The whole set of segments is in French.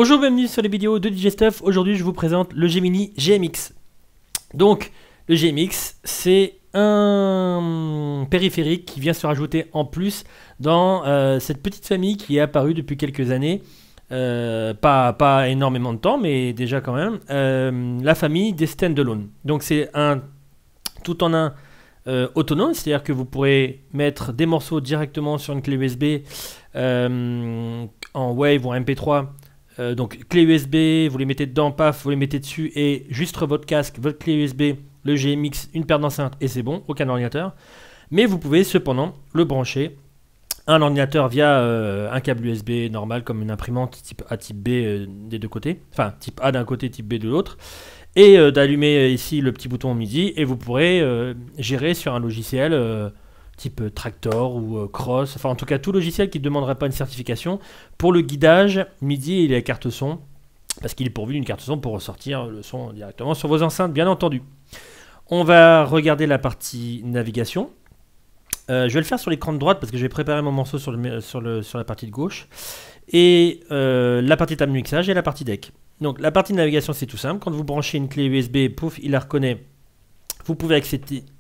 Bonjour, bienvenue sur les vidéos de DJ Stuff. Aujourd'hui, je vous présente le Gemini GMX. Donc, le GMX, c'est un périphérique qui vient se rajouter en plus dans cette petite famille qui est apparue depuis quelques années. Pas énormément de temps, mais déjà quand même. La famille des standalone. Donc, c'est un tout en un autonome, c'est-à-dire que vous pourrez mettre des morceaux directement sur une clé USB en Wave ou en MP3. Donc clé USB, vous les mettez dedans, paf, vous les mettez dessus et juste votre casque, votre clé USB, le GMX, une paire d'enceintes et c'est bon, aucun ordinateur. Mais vous pouvez cependant le brancher à un ordinateur via un câble USB normal comme une imprimante type A, type B des deux côtés. Enfin, type A d'un côté, type B de l'autre. Et d'allumer ici le petit bouton MIDI et vous pourrez gérer sur un logiciel type Tractor ou Cross, enfin en tout cas tout logiciel qui ne demanderait pas une certification pour le guidage MIDI et la carte son, parce qu'il est pourvu d'une carte son pour ressortir le son directement sur vos enceintes, bien entendu. On va regarder la partie navigation. Je vais le faire sur l'écran de droite parce que je vais préparer mon morceau sur la partie de gauche. Et la partie table mixage et la partie deck. Donc la partie de navigation, c'est tout simple. Quand vous branchez une clé USB, pouf, il la reconnaît. Vous pouvez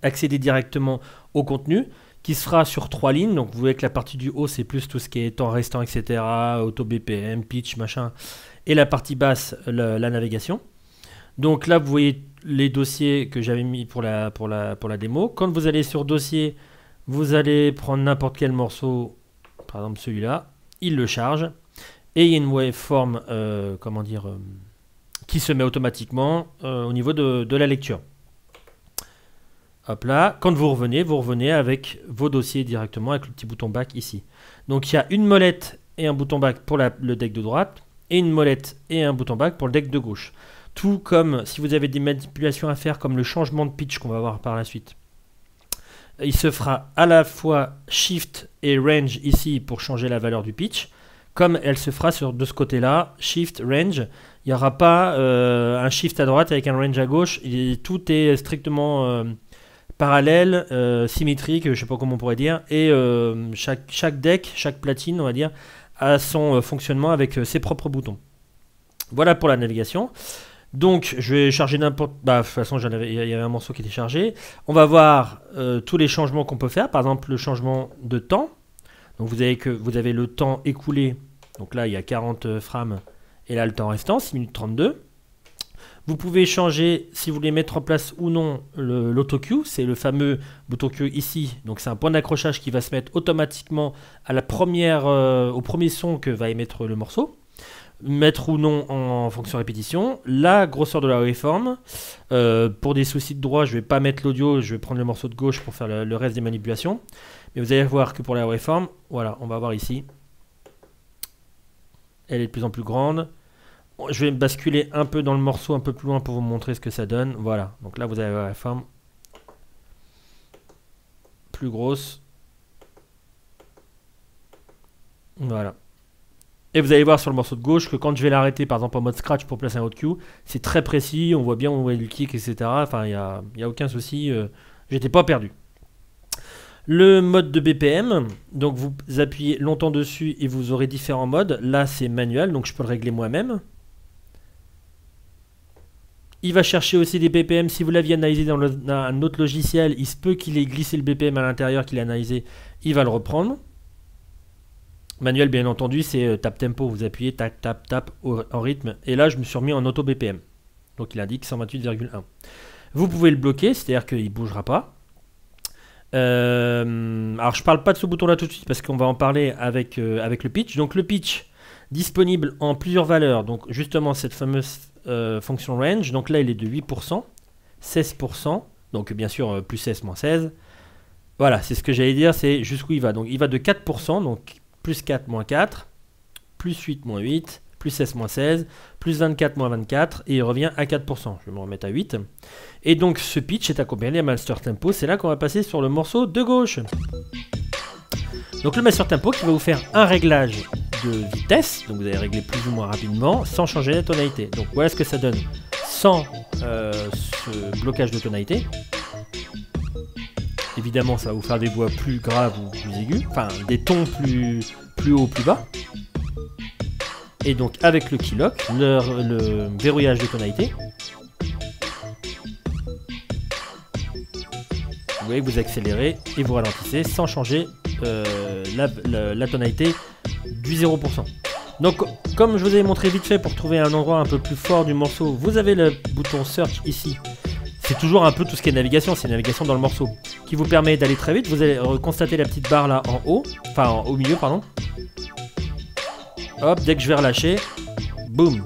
accéder directement au contenu qui se fera sur 3 lignes. Donc vous voyez que la partie du haut, c'est plus tout ce qui est temps restant, etc. Auto BPM, pitch, machin. Et la partie basse, la navigation. Donc là, vous voyez les dossiers que j'avais mis pour la démo. Quand vous allez sur dossier, vous allez prendre n'importe quel morceau, par exemple celui-là. Il le charge. Et il y a une waveform qui se met automatiquement au niveau de la lecture. Hop là, quand vous revenez avec vos dossiers directement avec le petit bouton back ici. Donc il y a une molette et un bouton back pour le deck de droite et une molette et un bouton back pour le deck de gauche. Tout comme si vous avez des manipulations à faire comme le changement de pitch qu'on va voir par la suite. Il se fera à la fois Shift et Range ici pour changer la valeur du pitch. Comme elle se fera de ce côté-là, Shift, Range. Il n'y aura pas un Shift à droite avec un Range à gauche. Tout est strictement parallèle, symétrique, je ne sais pas comment on pourrait dire. Et chaque deck, chaque platine, on va dire, a son fonctionnement avec ses propres boutons. Voilà pour la navigation. Donc, je vais charger n'importe... de toute façon, il y avait un morceau qui était chargé. On va voir tous les changements qu'on peut faire. Par exemple, le changement de temps. Donc, vous avez le temps écoulé. Donc là, il y a 40 frames. Et là, le temps restant, 6 minutes 32. Vous pouvez changer, si vous voulez mettre en place ou non l'auto-cue. C'est le fameux bouton cue ici. Donc, c'est un point d'accrochage qui va se mettre automatiquement à au premier son que va émettre le morceau. Mettre ou non en fonction répétition. La grosseur de la waveform. Pour des soucis de droit, je ne vais pas mettre l'audio. Je vais prendre le morceau de gauche pour faire le reste des manipulations. Mais vous allez voir que pour la waveform, voilà, on va voir ici. Elle est de plus en plus grande. Je vais basculer un peu dans le morceau, un peu plus loin pour vous montrer ce que ça donne. Voilà, donc là vous avez la waveform plus grosse. Voilà. Et vous allez voir sur le morceau de gauche que quand je vais l'arrêter, par exemple en mode scratch pour placer un autre cue, c'est très précis, on voit bien où on voit le kick, etc. Enfin, il n'y a aucun souci, j'étais pas perdu. Le mode de BPM, donc vous appuyez longtemps dessus et vous aurez différents modes. Là, c'est manuel, donc je peux le régler moi-même. Il va chercher aussi des BPM. Si vous l'aviez analysé dans un autre logiciel, il se peut qu'il ait glissé le BPM à l'intérieur, qu'il ait analysé. Il va le reprendre. Manuel, bien entendu, c'est tap tempo. Vous appuyez tac, tap, tap en rythme. Et là, je me suis remis en auto BPM. Donc, il indique 128,1. Vous pouvez le bloquer, c'est-à-dire qu'il ne bougera pas. Alors, je ne parle pas de ce bouton-là tout de suite parce qu'on va en parler avec le pitch. Donc, le pitch disponible en plusieurs valeurs. Donc, justement, cette fameuse fonction range. Donc là, il est de 8%, 16%. Donc, bien sûr, plus 16, moins 16. Voilà, c'est ce que j'allais dire. C'est jusqu'où il va. Donc, il va de 4%. Donc, plus 4, moins 4. Plus 8, moins 8. Plus 16, moins 16. Plus 24, moins 24. Et il revient à 4%. Je vais me remettre à 8. Et donc, ce pitch est accompagné à master tempo. C'est là qu'on va passer sur le morceau de gauche. Donc, le master tempo qui va vous faire un réglage de vitesse. Donc, vous allez régler plus ou moins rapidement sans changer la tonalité. Donc, voilà ce que ça donne sans ce blocage de tonalité. Évidemment, ça va vous faire des voix plus graves ou plus aiguës. Enfin, des tons plus haut, plus bas. Et donc avec le keylock, le verrouillage de tonalité, vous voyez que vous accélérez et vous ralentissez sans changer la tonalité du 0%. Donc comme je vous ai montré vite fait, pour trouver un endroit un peu plus fort du morceau, vous avez le bouton Search ici. C'est toujours un peu tout ce qui est navigation, c'est navigation dans le morceau, qui vous permet d'aller très vite. Vous allez constater la petite barre là en haut, enfin au milieu pardon. Hop, dès que je vais relâcher, boum,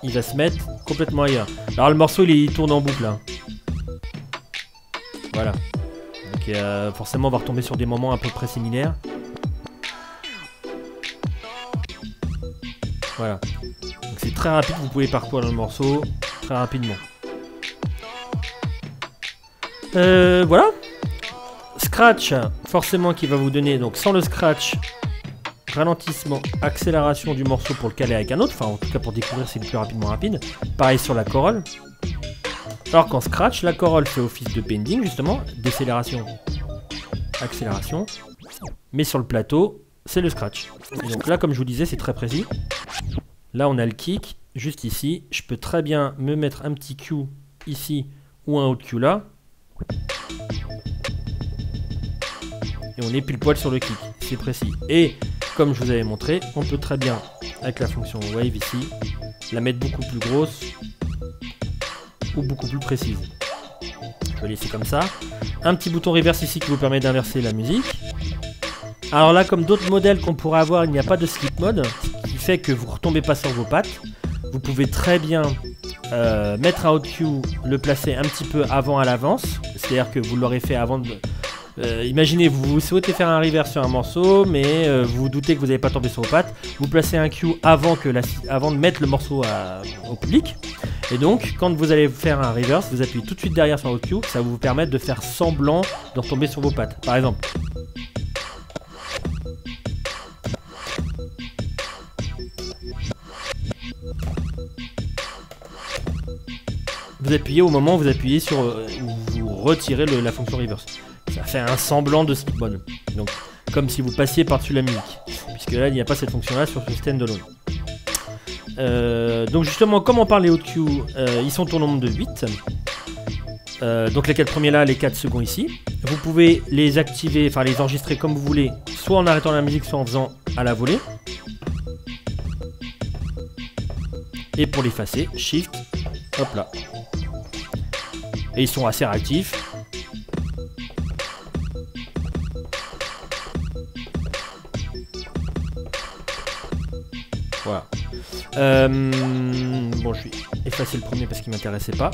il va se mettre complètement ailleurs. Alors le morceau il tourne en boucle là. Voilà. Donc forcément on va retomber sur des moments à peu près similaires. Voilà. Donc c'est très rapide, vous pouvez parcourir le morceau très rapidement. Voilà. Scratch, forcément qui va vous donner, donc sans le scratch, ralentissement, accélération du morceau pour le caler avec un autre, enfin en tout cas pour découvrir c'est le plus rapidement rapide. Pareil sur la corolle. Alors qu'en scratch, la corolle fait office de bending justement, décélération, accélération. Mais sur le plateau, c'est le scratch. Et donc là comme je vous disais c'est très précis. Là on a le kick, juste ici. Je peux très bien me mettre un petit Q ici ou un autre Q là. Et on est pile poil sur le kick, c'est précis. Et comme je vous avais montré, on peut très bien, avec la fonction wave ici, la mettre beaucoup plus grosse ou beaucoup plus précise. Je vais laisser comme ça. Un petit bouton reverse ici qui vous permet d'inverser la musique. Alors là, comme d'autres modèles qu'on pourrait avoir, il n'y a pas de sleep mode, ce qui fait que vous ne retombez pas sur vos pattes. Vous pouvez très bien mettre un OutQ, le placer un petit peu avant à l'avance, c'est-à-dire que vous l'aurez fait avant de... imaginez, vous souhaitez faire un reverse sur un morceau, mais vous vous doutez que vous n'allez pas tomber sur vos pattes. Vous placez un Q avant de mettre le morceau au public. Et donc, quand vous allez faire un reverse, vous appuyez tout de suite derrière sur votre Q. Ça va vous permettre de faire semblant de retomber sur vos pattes. Par exemple. Vous appuyez au moment où vous appuyez sur... où vous retirez la fonction reverse. Ça fait un semblant de slip mode. Donc, comme si vous passiez par-dessus la musique. Puisque là, il n'y a pas cette fonction-là sur ce standalone. Donc justement, comme on parle des OutQ, ils sont au nombre de 8. Donc les 4 premiers là, les 4 seconds ici. Vous pouvez les activer, enfin les enregistrer comme vous voulez, soit en arrêtant la musique, soit en faisant à la volée. Et pour l'effacer, Shift, hop là. Et ils sont assez réactifs. Voilà. Bon, je vais effacer le premier parce qu'il ne m'intéressait pas.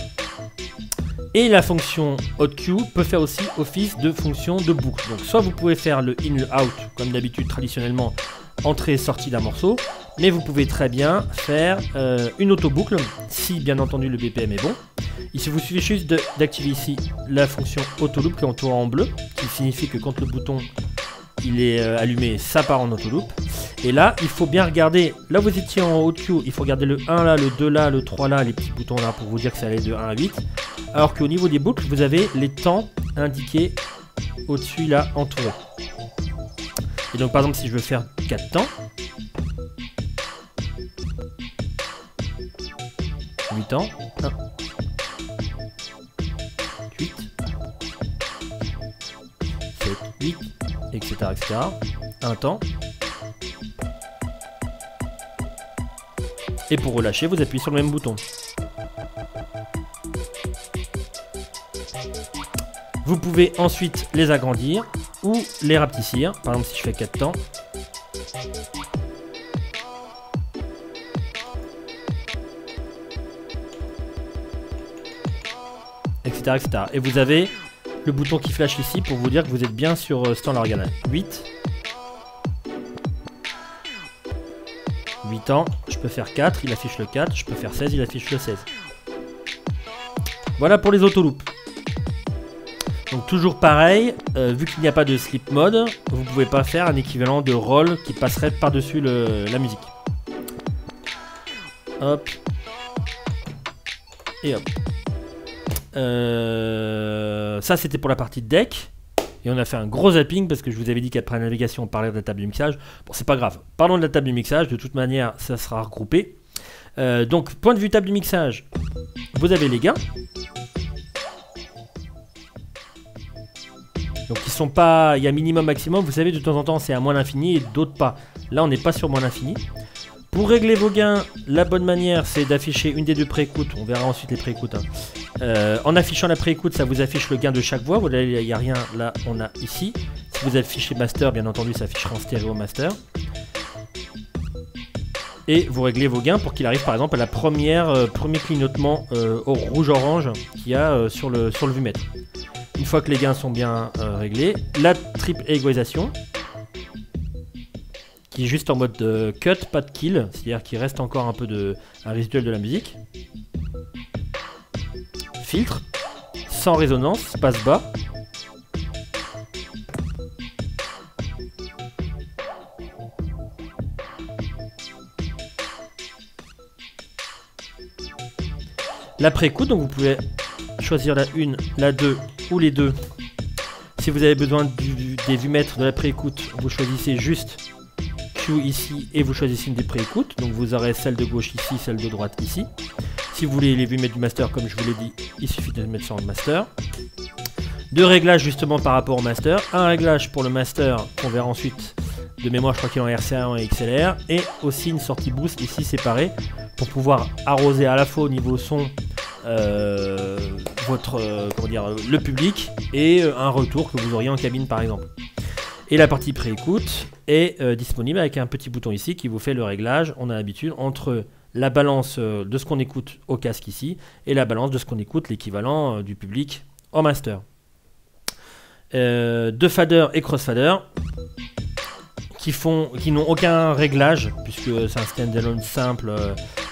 Et la fonction OutQ peut faire aussi office de fonction de boucle. Donc soit vous pouvez faire le in, le out, comme d'habitude traditionnellement, entrée et sortie d'un morceau. Mais vous pouvez très bien faire une auto-boucle, si bien entendu le BPM est bon. Il vous suffit juste d'activer ici la fonction auto-loop qui est entourée en bleu, qui signifie que quand le bouton il est allumé, ça part en auto-loop. Et là, il faut bien regarder, là vous étiez en OutQ, il faut regarder le 1 là, le 2 là, le 3 là, les petits boutons là pour vous dire que ça allait de 1 à 8. Alors qu'au niveau des boucles, vous avez les temps indiqués au-dessus là, entourés. Et donc par exemple, si je veux faire 4 temps, 8 ans, 1, 8, 7, 8, etc. etc. Un temps. Et pour relâcher, vous appuyez sur le même bouton. Vous pouvez ensuite les agrandir ou les rapetissir. Par exemple, si je fais 4 temps. Etc, etc. Et vous avez le bouton qui flash ici pour vous dire que vous êtes bien sur ce temps-là. Regardez. 8. 8 ans, je peux faire 4, il affiche le 4, je peux faire 16, il affiche le 16. Voilà pour les autoloops. Donc toujours pareil, vu qu'il n'y a pas de sleep mode, vous ne pouvez pas faire un équivalent de roll qui passerait par-dessus la musique. Hop. Et hop. Ça c'était pour la partie deck. Et on a fait un gros zapping parce que je vous avais dit qu'après la navigation, on parlait de la table de mixage. Bon, c'est pas grave. Parlons de la table de mixage. De toute manière, ça sera regroupé. Donc, point de vue table de mixage, vous avez les gains. Donc, ils sont pas. Il y a minimum, maximum. Vous savez, de temps en temps, c'est à moins l'infini et d'autres pas. Là, on n'est pas sur moins l'infini. Pour régler vos gains, la bonne manière, c'est d'afficher une des deux préécoutes. On verra ensuite les préécoutes. En affichant la préécoute, ça vous affiche le gain de chaque voix. Vous voyez, il n'y a rien. Là, on a ici. Si vous affichez master, bien entendu, ça affichera en stéréo master. Et vous réglez vos gains pour qu'il arrive par exemple à la premier clignotement au rouge-orange qu'il y a sur le vumètre. Une fois que les gains sont bien réglés, la triple égalisation, qui est juste en mode cut, pas de kill, c'est-à-dire qu'il reste encore un peu un résiduel de la musique. Filtre, sans résonance, passe bas. La pré-écoute, donc vous pouvez choisir la 1, la 2 ou les deux. Si vous avez besoin des vumètres de la pré-écoute, vous choisissez juste Q ici et vous choisissez une des pré-écoutes. Donc vous aurez celle de gauche ici, celle de droite ici. Si vous voulez les vumètres du master, comme je vous l'ai dit, il suffit de mettre ça en master. Deux réglages justement par rapport au master. Un réglage pour le master qu'on verra ensuite. De mémoire, je crois qu'il est en RCA et en XLR. Et aussi une sortie boost ici séparée pour pouvoir arroser à la fois au niveau son le public et un retour que vous auriez en cabine par exemple. Et la partie préécoute est disponible avec un petit bouton ici qui vous fait le réglage, on a l'habitude, entre la balance de ce qu'on écoute au casque ici et la balance de ce qu'on écoute, l'équivalent du public en master. Deux faders et crossfader qui n'ont aucun réglage puisque c'est un standalone simple,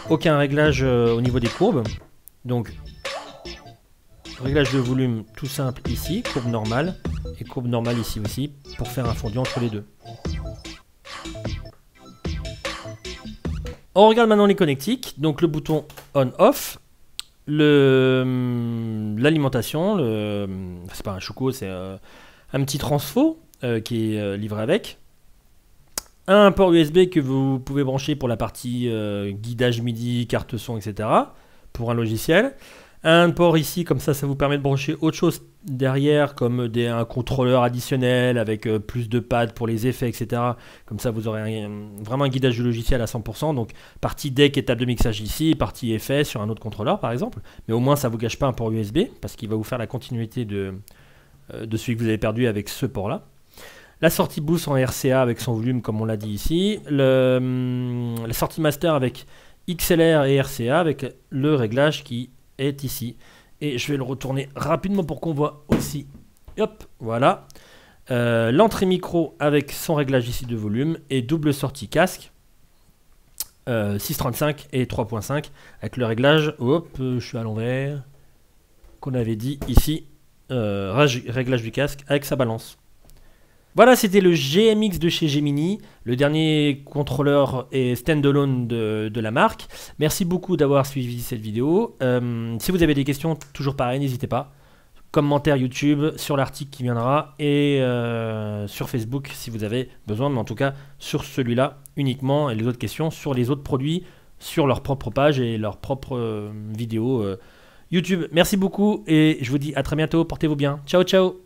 aucun réglage au niveau des courbes. Donc réglage de volume tout simple ici, courbe normale et courbe normale ici aussi pour faire un fondu entre les deux. On regarde maintenant les connectiques, donc le bouton on-off, l'alimentation, c'est pas un choco, c'est un petit transfo qui est livré avec. Un port USB que vous pouvez brancher pour la partie guidage MIDI, carte son, etc. pour un logiciel. Un port ici, comme ça vous permet de brancher autre chose derrière, comme un contrôleur additionnel avec plus de pads pour les effets, etc. Comme ça, vous aurez vraiment un guidage du logiciel à 100%. Donc, partie deck et table de mixage ici, partie effet sur un autre contrôleur, par exemple. Mais au moins, ça ne vous gâche pas un port USB, parce qu'il va vous faire la continuité de celui que vous avez perdu avec ce port-là. La sortie boost en RCA avec son volume, comme on l'a dit ici. La sortie master avec XLR et RCA avec le réglage qui est ici. Et je vais le retourner rapidement pour qu'on voit aussi. Hop, voilà. L'entrée micro avec son réglage ici de volume et double sortie casque. 6.35 et 3.5 avec le réglage, hop, je suis à l'envers, qu'on avait dit ici. Réglage du casque avec sa balance. Voilà, c'était le GMX de chez Gemini, le dernier contrôleur et standalone de la marque. Merci beaucoup d'avoir suivi cette vidéo. Si vous avez des questions, toujours pareil, n'hésitez pas. Commentaire YouTube sur l'article qui viendra et sur Facebook si vous avez besoin, mais en tout cas sur celui-là uniquement et les autres questions sur les autres produits, sur leur propre page et leur propre vidéo YouTube. Merci beaucoup et je vous dis à très bientôt, portez-vous bien. Ciao, ciao!